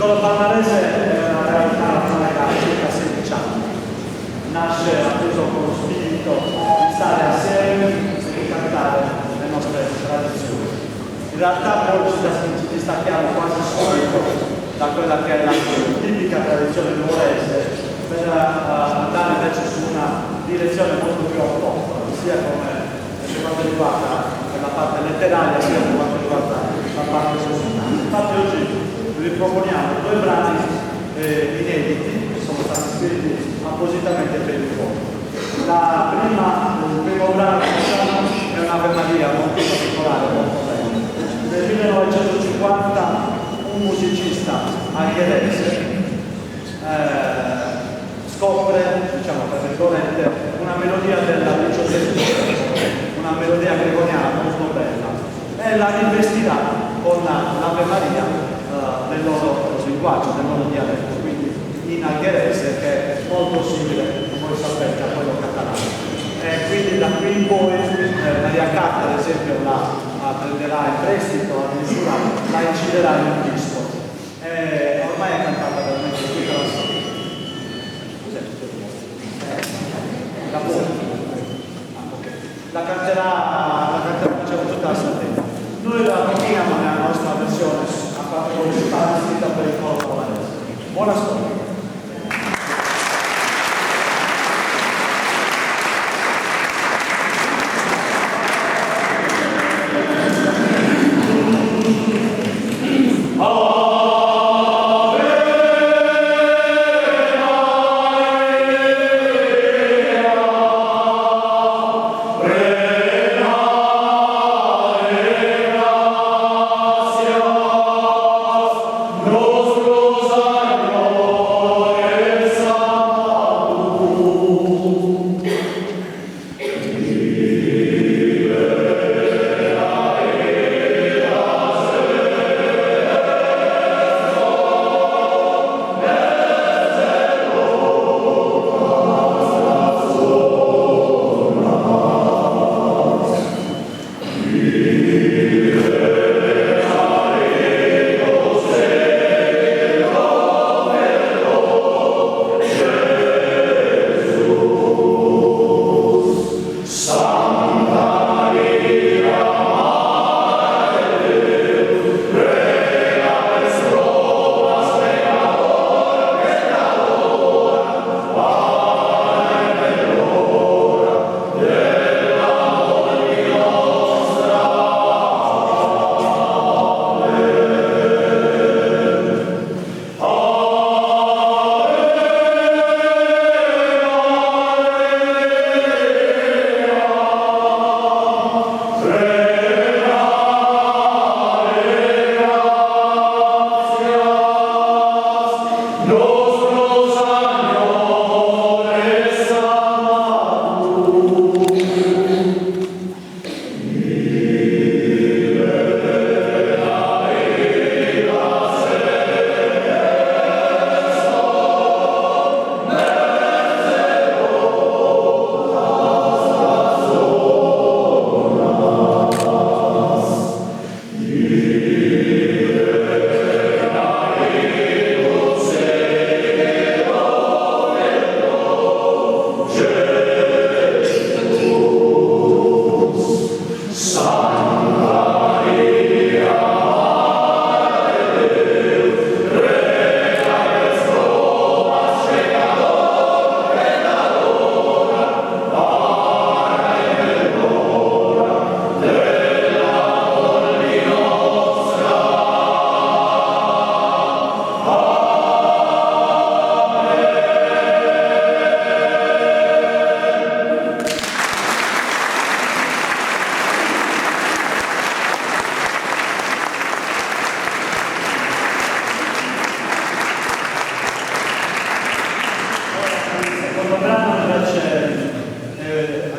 Tesoro Palmarese è una realtà da circa 16 anni. Nasce appunto con lo spirito di stare assieme e di cantare le nostre tradizioni. In realtà poi ci distacchiamo quasi subito da quella che è la tipica tradizione nuorese per andare invece su una direzione molto più autoctona, sia come per quanto riguarda la parte letteraria sia per quanto riguarda la parte musicale. Infatti oggi vi proponiamo 2 brani inediti che sono stati scritti appositamente per il fuoco. Il primo brano è un'Ave Maria molto particolare, molto bella. Nel 1950 un musicista angherese scopre, diciamo tra virgolette, una melodia della XVIII, una melodia gregoriana molto bella, e la investirà con l'Ave Maria nel loro linguaggio, nel loro dialetto, quindi in angherese, che è molto simile, come sapete, a quello catalano. E quindi da qui in poi Maria Carta, ad esempio, la prenderà in prestito, addirittura la inciderà in un disco. Ormai è cantata veramente tutta la storia. La canterà tutta la Sardegna. Noi la proponiamo nella nostra versione a parte musicale scritta per il coro palmarese. Buona storia.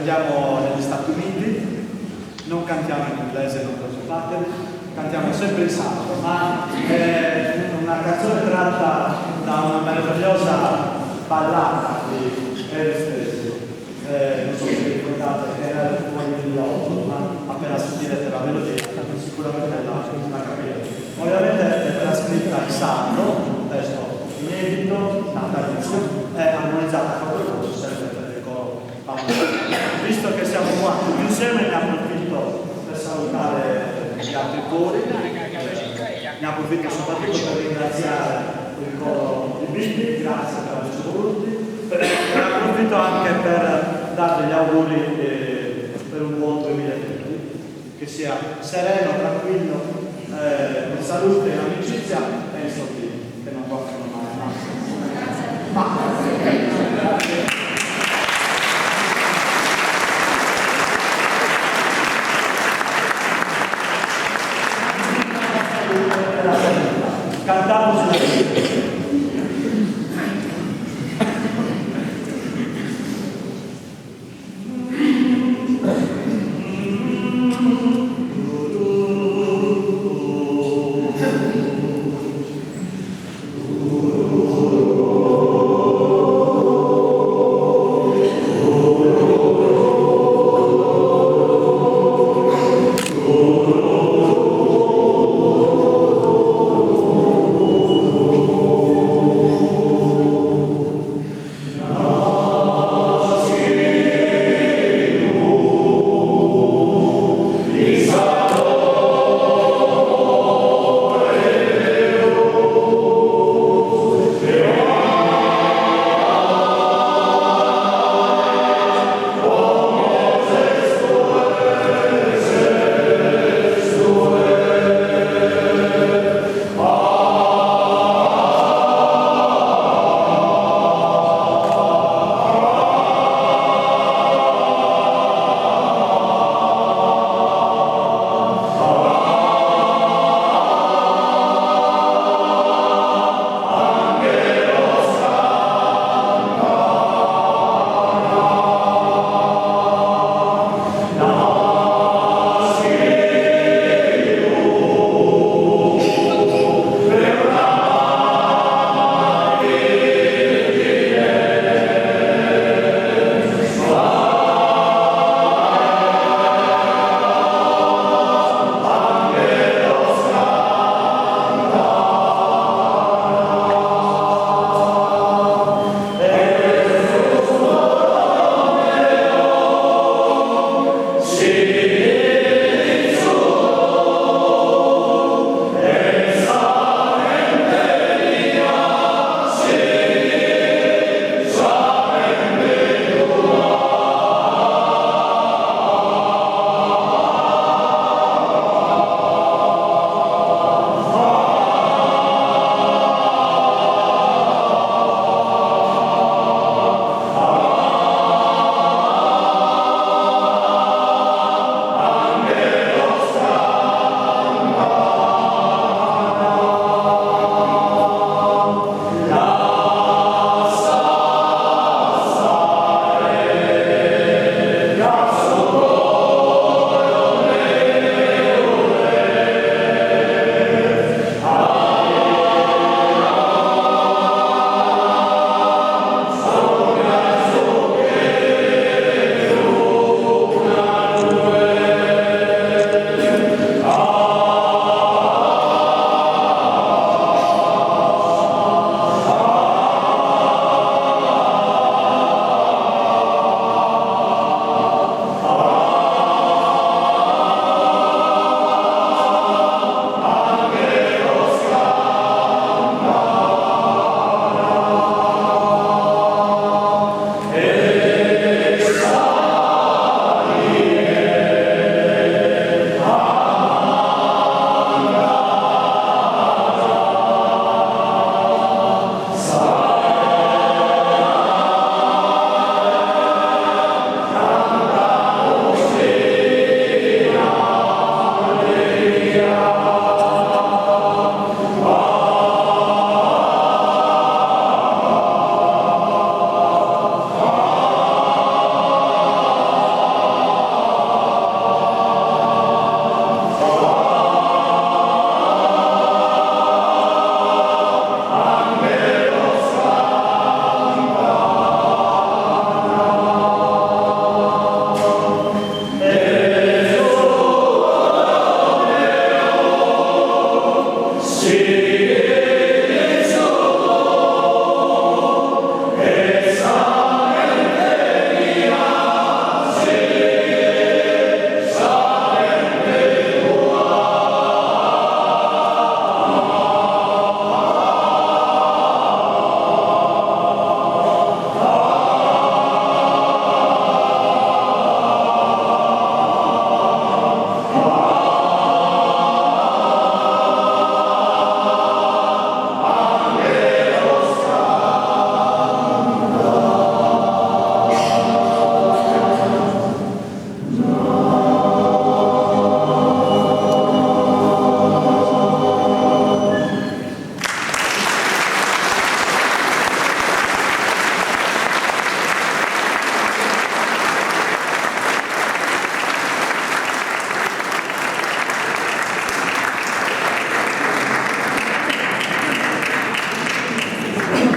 Andiamo negli Stati Uniti, non cantiamo in inglese, non preoccupatevi, cantiamo sempre in sardo, ma è una canzone tratta da una meravigliosa ballata di Elvis Presley, non so se vi ricordate, che era il cuore di Otto, ma appena sentirete la melodia sicuramente la capirete. Ovviamente è quella scritta in sardo, visto che siamo qua tutti insieme, ne approfitto per salutare gli altri cori, ne approfitto soprattutto per ringraziare il coro di Bimbi, grazie per averci voluti, ne approfitto anche per dare gli auguri per un buon 2020, che sia sereno, tranquillo, in salute, in amicizia e in soldi, che non portano mai. Cantamos